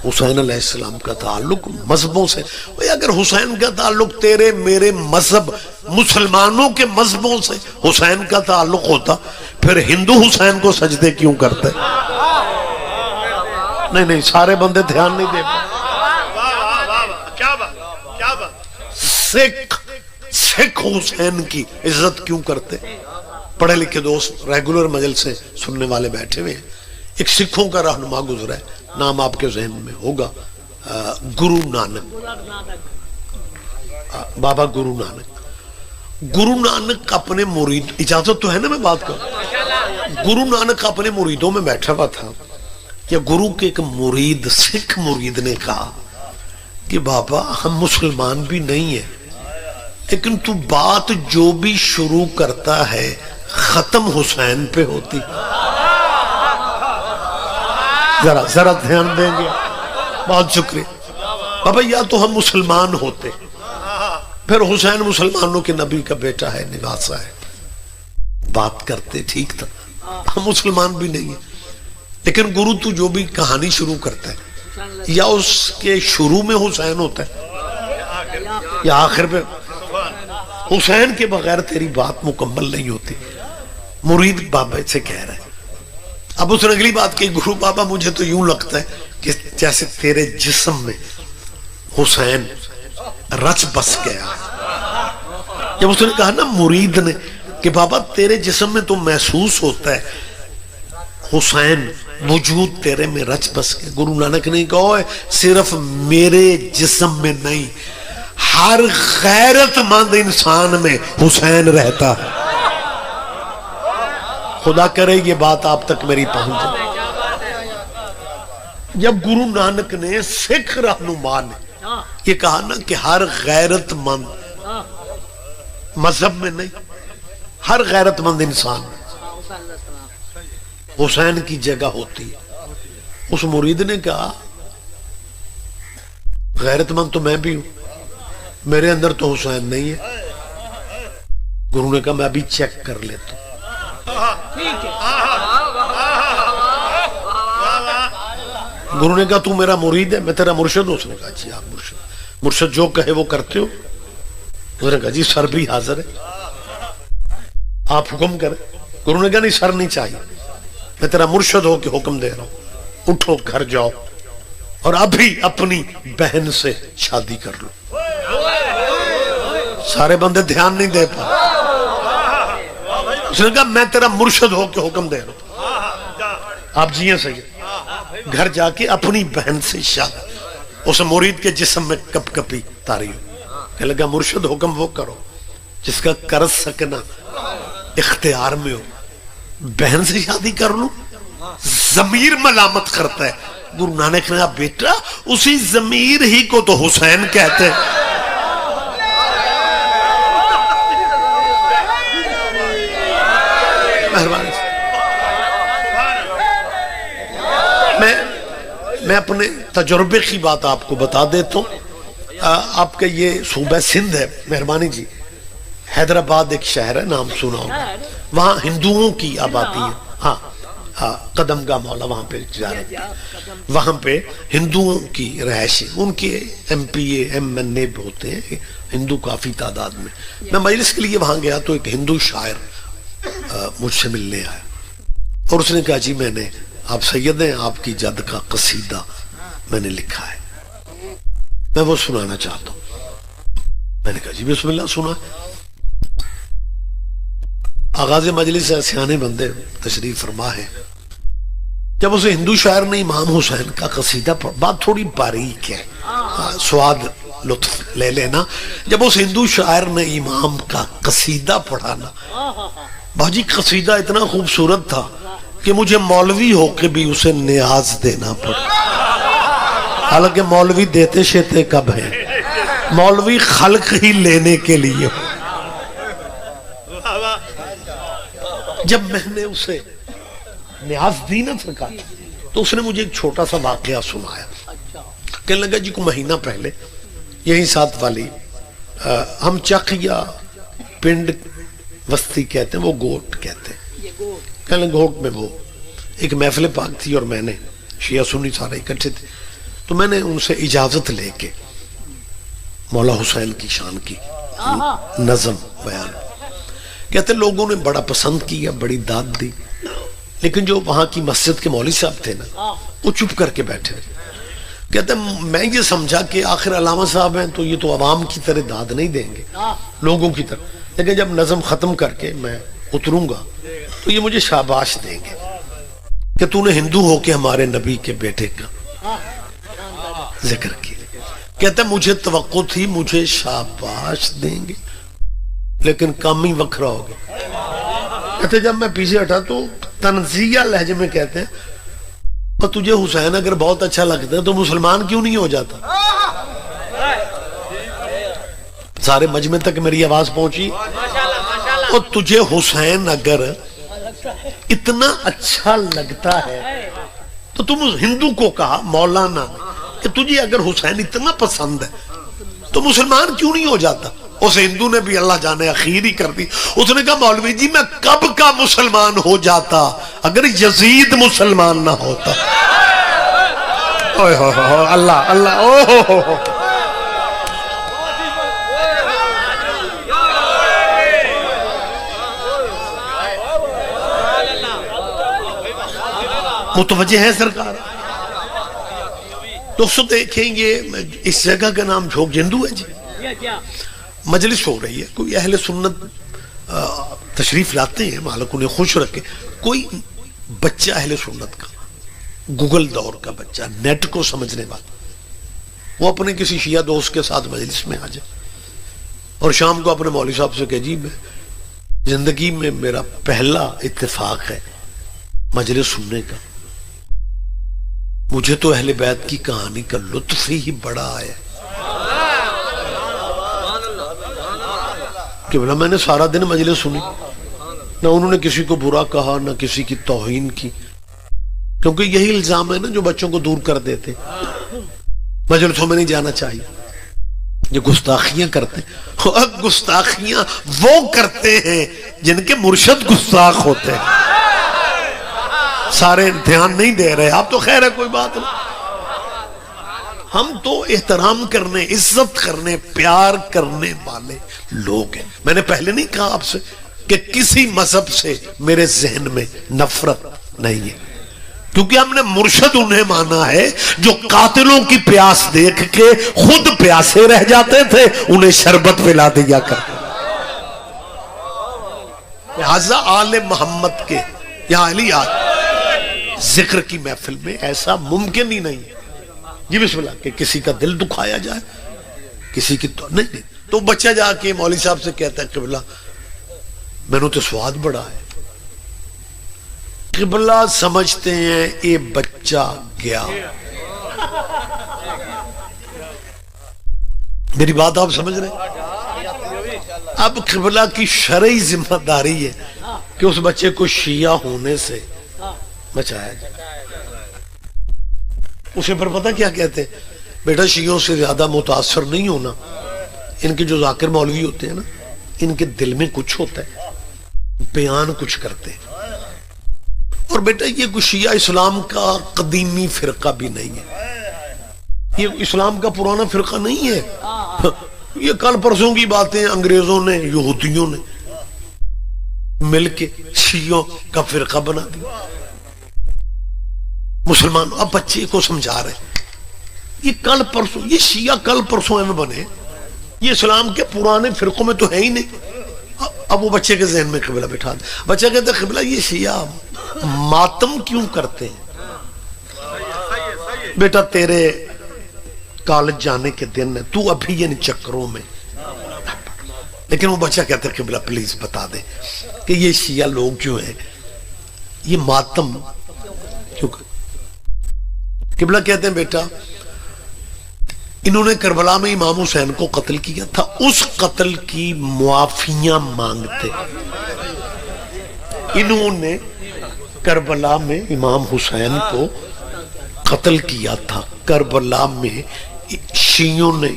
حسین علیہ السلام کا تعلق مذہبوں سے. اگر حسین کا تعلق تیرے میرے مذہب مسلمانوں کے مذہبوں سے حسین کا تعلق ہوتا پھر ہندو حسین کو سجدے کیوں کرتے؟ نہیں سارے بندے دھیان نہیں دے پائے. سکھ حسین کی عزت کیوں کرتے؟ پڑھے لکھے دوست ریگولر مجلس سے سننے والے بیٹھے ہوئے ہیں. ایک سکھوں کا رہنما گزرا ہے, نام آپ کے ذہن میں ہوگا, گرو نانک, بابا گرو نانک. گرو نانک اپنے مرید, اجازت تو ہے نا میں بات کروں, گرو نانک اپنے مریدوں میں بیٹھا ہوا تھا کہ گرو کے ایک مرید, سکھ مرید نے کہا کہ بابا ہم مسلمان بھی نہیں ہیں لیکن تو بات جو بھی شروع کرتا ہے ختم حسین پہ ہوتی. ذرا دھیان دیں گے, بہت شکریہ بابا. یا تو ہم مسلمان ہوتے, پھر حسین مسلمانوں کے نبی کا بیٹا ہے, نواسا ہے, بات کرتے ٹھیک تھا. ہم مسلمان بھی نہیں ہیں لیکن گرو تو جو بھی کہانی شروع کرتا ہے یا اس کے شروع میں حسین ہوتا ہے یا آخر پہ. حسین کے بغیر تیری بات مکمل نہیں ہوتی. مرید بابا سے کہہ رہا ہے. اب اس نے اگلی بات کی, گرو بابا مجھے تو یوں لگتا ہے کہ جیسے تیرے جسم میں حسین رچ بس گیا. جب اس نے کہا نا مرید نے کہ بابا تیرے جسم میں تو محسوس ہوتا ہے حسین وجود تیرے میں رچ بس گیا. گرو نانک نے کہا صرف میرے جسم میں نہیں, ہر غیرت مند انسان میں حسین رہتا ہے. خدا کرے یہ بات آپ تک میری پہنچ جائے. جب گرو نانک نے سکھ رہنما نے یہ کہا نا کہ ہر غیرت مند مذہب میں نہیں, ہر غیرت مند انسان حسین کی جگہ ہوتی ہے. اس مرید نے کہا غیرت مند تو میں بھی ہوں, میرے اندر تو حسین نہیں ہے. گرو نے کہا میں ابھی چیک کر لیتا ہوں. گرو نے کہا تو میرا مرید ہے, میں تیرا مرشد ہوں. اس نے کہا جی آپ مرشد, مرشد جو کہے وہ کرتے ہو. اس نے کہا جی سر بھی حاضر ہے, آپ حکم کریں. گرو نے کہا نہیں سر نہیں چاہیے, میں تیرا مرشد ہو کے حکم دے رہا ہوں, اٹھو گھر جاؤ اور ابھی اپنی بہن سے شادی کر لو. سارے بندے دھیان نہیں دے پائے. اس نے کہا میں تیرا مرشد ہو کے حکم دے رہا ہوں, آپ جیئے صحیح. گھر جا کے اپنی بہن سے شادی. اس مرید کے جسم میں کپ کپی تاری ہو. کہ لگا مرشد حکم وہ کرو جس کا کر سکنا اختیار میں ہو. بہن سے شادی کر لوں, ضمیر ملامت کرتا ہے. گرو نانک نے کہا بیٹا اسی ضمیر ہی کو تو حسین کہتے ہیں. مہربانی میں اپنے تجربے کی بات آپ کو بتا دیتا ہوں. آپ کا یہ صوبہ سندھ ہے, مہربانی جی, حیدرآباد ایک شہر ہے, نام سنا ہوگا, وہاں ہندوؤں کی آبادی ہے. ہاں قدم گاہ مولا وہاں پہ تجارت کی, وہاں پہ ہندوؤں کی رہائشی, ان کے M P A M N A ہوتے ہیں ہندو کافی تعداد میں. میں مجلس کے لیے وہاں گیا تو ایک ہندو شاعر مجھ سے ملنے آیا اور اس نے کہا جی میں نے, آپ سید ہیں, آپ کی جد کا قصیدہ میں نے لکھا ہے, میں وہ سنانا چاہتا ہوں. میں نے کہا جی بسم اللہ سنا. آغاز مجلس ہے, سیانے بندے تشریف فرما ہے. جب اسے ہندو شاعر نے امام حسین کا قصیدہ پڑھا, بات تھوڑی باریک ہے, سواد لطف لے لینا. جب اس ہندو شاعر نے امام کا قصیدہ پڑھا نا, بھاجی قصیدہ اتنا خوبصورت تھا کہ مجھے مولوی ہو کے بھی اسے نیاز دینا پڑا. حالانکہ مولوی دیتے شیتے کب ہیں, مولوی خلق ہی لینے کے لیے. جب میں نے اسے نیاز دی نا سرکار, تو اس نے مجھے ایک چھوٹا سا واقعہ سنایا. کہنے لگا جی کو مہینہ پہلے یہی ساتھ والی ہم چک یا پنڈ وسطی کہتے ہیں, وہ گوٹ کہتے ہیں, کہنے گوٹ میں وہ ایک محفل پاک تھی اور میں نے شیعہ سنی سارے اکٹھے تھے. تو میں نے ان سے اجازت لے کے مولا حسین کی شان کی نظم بیان، کہتے لوگوں نے بڑا پسند کیا، بڑی داد دی، لیکن جو وہاں کی مسجد کے مولوی صاحب تھے نا وہ چپ کر کے بیٹھے، کہتے میں یہ سمجھا کہ آخر علامہ صاحب ہیں تو یہ تو عوام کی طرح داد نہیں دیں گے لوگوں کی طرح، لیکن جب نظم ختم کر کے میں اتروں گا تو یہ مجھے شاباش دیں گے کہ تو نے ہندو ہو کے ہمارے نبی کے بیٹے کا ذکر کیا۔ کہتے مجھے توقع تھی مجھے شاباش دیں گے، لیکن کام ہی وکھرا ہو گیا۔ کہتے جب میں پیچھے ہٹا تو تنزیہ لہجے میں کہتے ہیں اور تجھے حسین اگر بہت اچھا لگتا ہے تو مسلمان کیوں نہیں ہو جاتا؟ سارے مجمع تک میری آواز پہنچی، اور تجھے حسین اگر اتنا اچھا لگتا ہے تو تم اس ہندو کو کہا مولانا کہ تجھے اگر حسین اتنا پسند ہے تو مسلمان کیوں نہیں ہو جاتا؟ اس ہندو نے بھی اللہ جانے اخیر ہی کر دی، اس نے کہا مولوی جی میں کب کا مسلمان ہو جاتا اگر یزید مسلمان نہ ہوتا۔ اللہ اللہ متوجہ ہے سرکار؟ دوستو دیکھیں گے اس جگہ کا نام جھوک جندو ہے جی، مجلس ہو رہی ہے، کوئی اہل سنت تشریف لاتے ہیں، مالک انہیں خوش رکھے، کوئی بچہ اہل سنت کا، گوگل دور کا بچہ، نیٹ کو سمجھنے والا، وہ اپنے کسی شیعہ دوست کے ساتھ مجلس میں آ جائے اور شام کو اپنے مولوی صاحب سے کہ جی میں زندگی میں میرا پہلا اتفاق ہے مجلس سننے کا، مجھے تو اہل بیت کی کہانی کا لطف ہی بڑا آیا کہ بلا میں نے سارا دن مجلس سنی، نہ انہوں نے کسی کو برا کہا نہ کسی کی توہین کی، کیونکہ یہی الزام ہے نا جو بچوں کو دور کر دیتے، مجلسوں میں نہیں جانا چاہیے، یہ گستاخیاں کرتے ہیں، گستاخیاں وہ کرتے ہیں جن کے مرشد گستاخ ہوتے ہیں۔ سارے دھیان نہیں دے رہے، آپ تو خیر ہے کوئی بات نہیں، ہم تو احترام کرنے، عزت کرنے، پیار کرنے والے لوگ ہیں۔ میں نے پہلے نہیں کہا آپ سے کہ کسی مذہب سے میرے ذہن میں نفرت نہیں ہے، کیونکہ ہم نے مرشد انہیں مانا ہے جو قاتلوں کی پیاس دیکھ کے خود پیاسے رہ جاتے تھے، انہیں شربت پلا دیا کرتے۔ لہذا آل محمد کے یا علیات ذکر کی محفل میں ایسا ممکن ہی نہیں ہے جی بسم اللہ کہ کسی کا دل دکھایا جائے، کسی کی تو نہیں۔ تو بچہ جا کے مولوی صاحب سے کہتا ہے قبلہ میں نے تو سواد بڑا ہے، قبلہ سمجھتے ہیں یہ بچہ گیا۔ میری بات آپ سمجھ رہے ہیں؟ اب قبلہ کی شرعی ذمہ داری ہے کہ اس بچے کو شیعہ ہونے سے بچایا جائے۔ اسے پر پتہ کیا کہتے ہیں؟ بیٹا شیعوں سے زیادہ متاثر نہیں ہونا، ان کے جو ذاکر مولوی ہوتے ہیں نا ان کے دل میں کچھ ہوتا ہے، بیان کچھ کرتے ہیں، اور بیٹا یہ کوئی شیعہ اسلام کا قدیمی فرقہ بھی نہیں ہے، یہ اسلام کا پرانا فرقہ نہیں ہے، یہ کل پرسوں کی باتیں انگریزوں نے یہودیوں نے مل کے شیعوں کا فرقہ بنا دیا۔ مسلمان اب بچے کو سمجھا رہے یہ کل پرسوں، یہ شیعہ کل پرسوں میں بنے، یہ اسلام کے پرانے فرقوں میں تو ہے ہی نہیں۔ اب وہ بچے کے ذہن میں قبلہ بٹھا دے، بچہ کہتا ہے قبلہ یہ شیعہ ماتم کیوں کرتے ہیں؟ بیٹا تیرے کالج جانے کے دن ہے، تو ابھی ان چکروں میں، لیکن وہ بچہ کہتا ہے قبلہ پلیز بتا دے کہ یہ شیعہ لوگ کیوں ہیں، یہ ماتم کیوں کرتے؟ قبلہ کہتے ہیں بیٹا انہوں نے کربلا میں امام حسین کو قتل کیا تھا، اس قتل کی معافیاں مانگتے، انہوں نے کربلا میں امام حسین کو قتل کیا تھا، کربلا میں شیعوں نے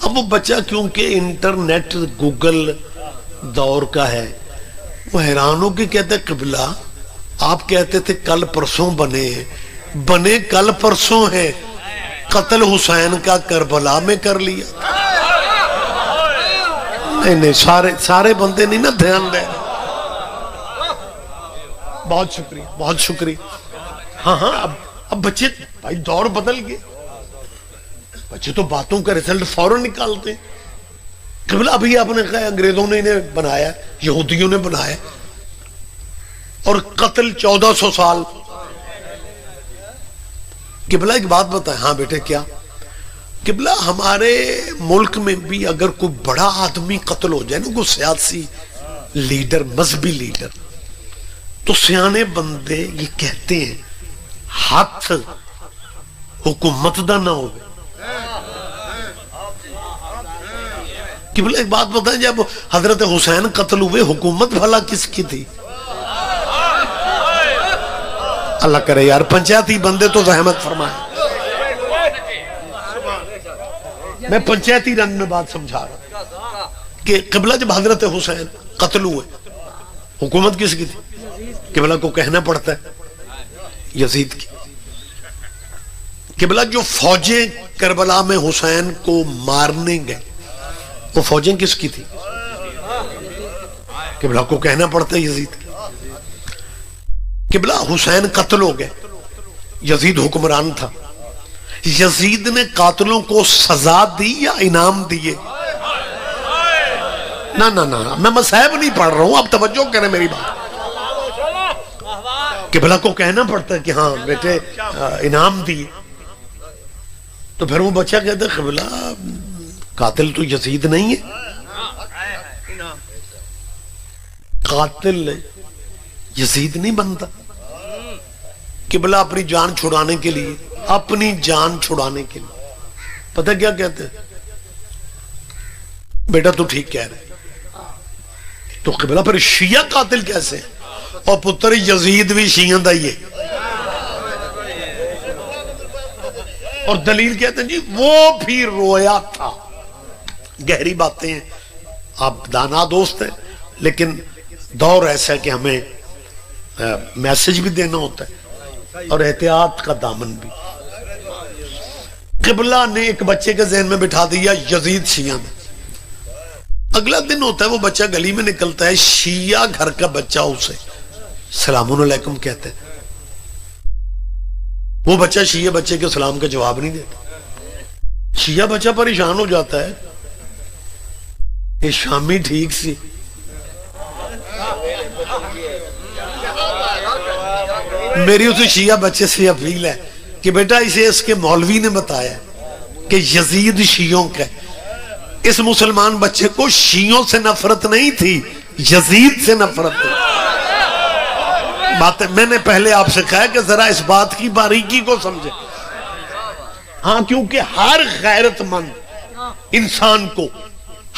اب وہ بچہ کیونکہ انٹرنیٹ گوگل دور کا ہے وہ حیران ہو کے کہتے قبلہ آپ کہتے تھے کل پرسوں بنے کل پرسوں ہے، قتل حسین کا کربلا میں کر لیا. نہیں سارے بندے نہیں نا دھیان دے. بہت شکریہ بہت شکریہ. ہاں اب بچے بھائی دور بدل گئے. بچے تو باتوں کا رزلٹ فوراً نکالتے. قبلہ ابھی آپ نے کہا انگریزوں نے انہیں بنایا, یہودیوں نے بنایا, اور قتل 1400 سال. قبلہ ایک بات بتائیں. ہاں بیٹے کیا؟ قبلہ ہمارے ملک میں بھی اگر کوئی بڑا آدمی قتل ہو جائے نا, کوئی سیاسی لیڈر, مذہبی لیڈر, تو سیانے بندے یہ کہتے ہیں ہاتھ حکومت دا نہ ہو. قبلہ ایک بات بتائیں, جب حضرت حسین قتل ہوئے حکومت بھلا کس کی تھی؟ اللہ کرے یار پنچایتی بندے تو زحمت فرمائے. میں پنچایتی رنگ میں بات سمجھا رہا کہ قبلہ جب حضرت حسین قتل ہوئے حکومت کس کی تھی؟ قبلہ کو کہنا پڑتا ہے یزید کی. قبلہ جو فوجیں کربلا میں حسین کو مارنے گئے وہ فوجیں کس کی تھی؟ قبلہ کو کہنا پڑتا ہے یزید کی. قبلہ حسین قتل ہو گئے, یزید حکمران تھا. یزید نے قاتلوں کو سزا دی یا انعام دیے؟ نہ میں مصائب نہیں پڑھ رہا ہوں, آپ توجہ کریں میری بات. قبلہ کو کہنا پڑتا ہے کہ ہاں بیٹے انعام دیے. تو پھر وہ بچہ کہتا ہے قبلہ قاتل تو یزید نہیں ہے, قاتل یزید نہیں بنتا. قبلہ اپنی جان چھڑانے کے لیے, اپنی جان چھڑانے کے لیے پتہ کیا کہتے ہیں؟ بیٹا تو ٹھیک کہہ رہے. تو قبلہ پھر شیعہ قاتل کیسے ہیں؟ اور پتر یزید بھی شیعہ دا ہی ہے. اور دلیل کہتے ہیں جی وہ بھی رویا تھا. گہری باتیں ہیں, آپ دانا دوست ہیں, لیکن دور ایسا ہے کہ ہمیں میسج بھی دینا ہوتا ہے اور احتیاط کا دامن بھی. قبلہ نے ایک بچے کے ذہن میں بٹھا دیا یزید شیعہ میں. اگلا دن ہوتا ہے وہ بچہ گلی میں نکلتا ہے, شیعہ گھر کا بچہ اسے سلام علیکم کہتے ہیں. وہ بچہ شیعہ بچے کے سلام کا جواب نہیں دیتا. شیعہ بچہ پریشان ہو جاتا ہے, یہ شامی ٹھیک سی. میری اسے شیعہ بچے سے اپیل ہے کہ بیٹا اسے اس کے مولوی نے بتایا کہ یزید شیعوں کا. اس مسلمان بچے کو شیعوں سے نفرت نہیں تھی, یزید سے نفرت تھی. بات میں نے پہلے آپ سے کہا کہ ذرا اس بات کی باریکی کو سمجھے. ہاں کیونکہ ہر غیرت مند انسان کو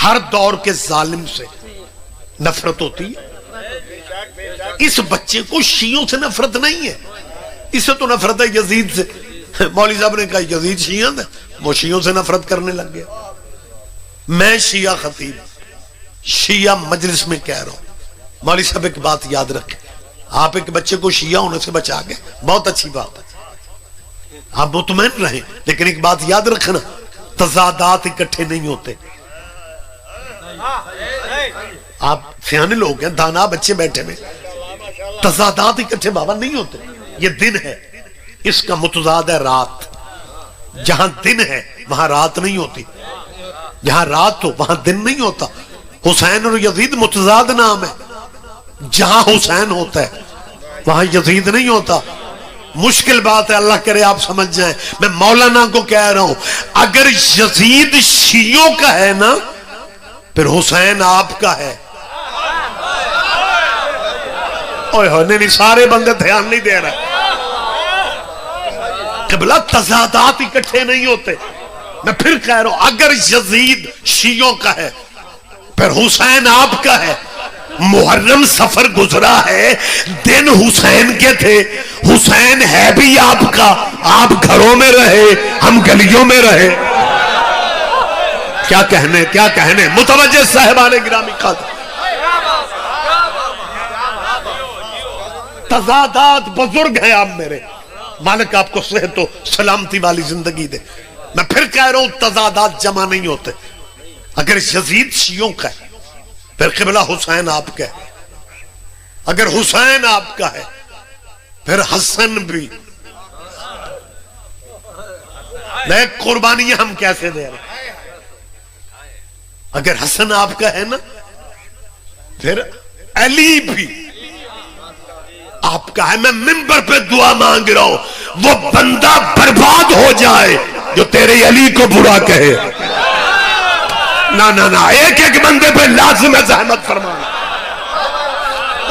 ہر دور کے ظالم سے نفرت ہوتی ہے. اس بچے کو شیعوں سے نفرت نہیں ہے, اس سے تو نفرت ہے یزید سے. مولوی صاحب نے کہا یزید شیعہ ہے, وہ شیعوں سے نفرت کرنے لگ گیا. میں شیعہ خطیب شیعہ مجلس میں کہہ رہا ہوں, مولوی صاحب ایک بات یاد رکھیں, آپ ایک بچے کو شیعہ ہونے سے بچا گئے, بہت اچھی بات ہے, آپ مطمئن رہیں, لیکن ایک بات یاد رکھنا, تضادات اکٹھے نہیں ہوتے. آپ سیانے لوگ ہیں, دانا بچے بیٹھے میں, تضادات اکٹھے بابا نہیں ہوتے. یہ دن ہے, اس کا متضاد ہے رات. جہاں دن ہے وہاں رات نہیں ہوتی, جہاں رات ہو وہاں دن نہیں ہوتا. حسین اور یزید متضاد نام ہے, جہاں حسین ہوتا ہے وہاں یزید نہیں ہوتا. مشکل بات ہے, اللہ کرے آپ سمجھ جائیں. میں مولانا کو کہہ رہا ہوں, اگر یزید شیعوں کا ہے نا پھر حسین آپ کا ہے. نہیں سارے بندے دھیان نہیں دے رہے. قبلہ تضادات اکٹھے نہیں ہوتے. میں پھر کہہ رہا ہوں, اگر یزید شیعوں کا ہے پھر حسین آپ کا ہے. محرم سفر گزرا ہے, دن حسین کے تھے, حسین ہے بھی آپ کا. آپ گھروں میں رہے, ہم گلیوں میں رہے. کیا کہنے متوجہ صاحبان گرامی قدر. تضادات بزرگ ہیں آپ میرے, مالک آپ کو صحت و سلامتی والی زندگی دے. میں پھر کہہ رہا ہوں تضادات جمع نہیں ہوتے. اگر یزید شیعوں کا ہے پھر قبلہ حسین آپ کا ہے. اگر حسین آپ کا ہے پھر حسن بھی. میں قربانیاں ہم کیسے دے رہے ہیں؟ اگر حسن آپ کا ہے نا پھر علی بھی آپ کا ہے. میں منبر پہ دعا مانگ رہا ہوں وہ بندہ برباد ہو جائے جو تیرے علی کو برا کہے. نہ ایک ایک بندے پہ لازم ہے زحمت فرمانا.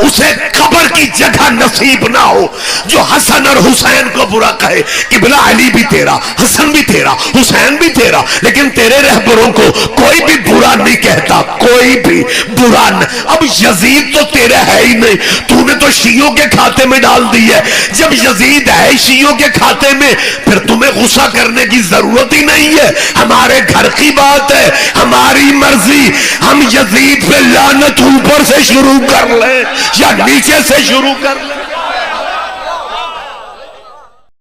اسے قبر کی جگہ نصیب نہ ہو جو حسن اور حسین کو برا کہے. قبلہ علی بھی تیرا، حسن بھی تیرا، حسین بھی تیرا، لیکن تیرے رہبروں کو کوئی بھی برا نہیں کہتا. کوئی بھی برا نہیں. اب یزید تو تیرا ہے ہی نہیں، تو نے تو شیعوں کے کھاتے میں ڈال دی ہے. جب یزید ہے شیعوں کے کھاتے میں پھر تمہیں غصہ کرنے کی ضرورت ہی نہیں ہے. ہمارے گھر کی بات ہے، ہماری مرضی. ہم یزید پہ لعنت اوپر سے شروع کر لیں یا نیچے سے شروع کر لیں.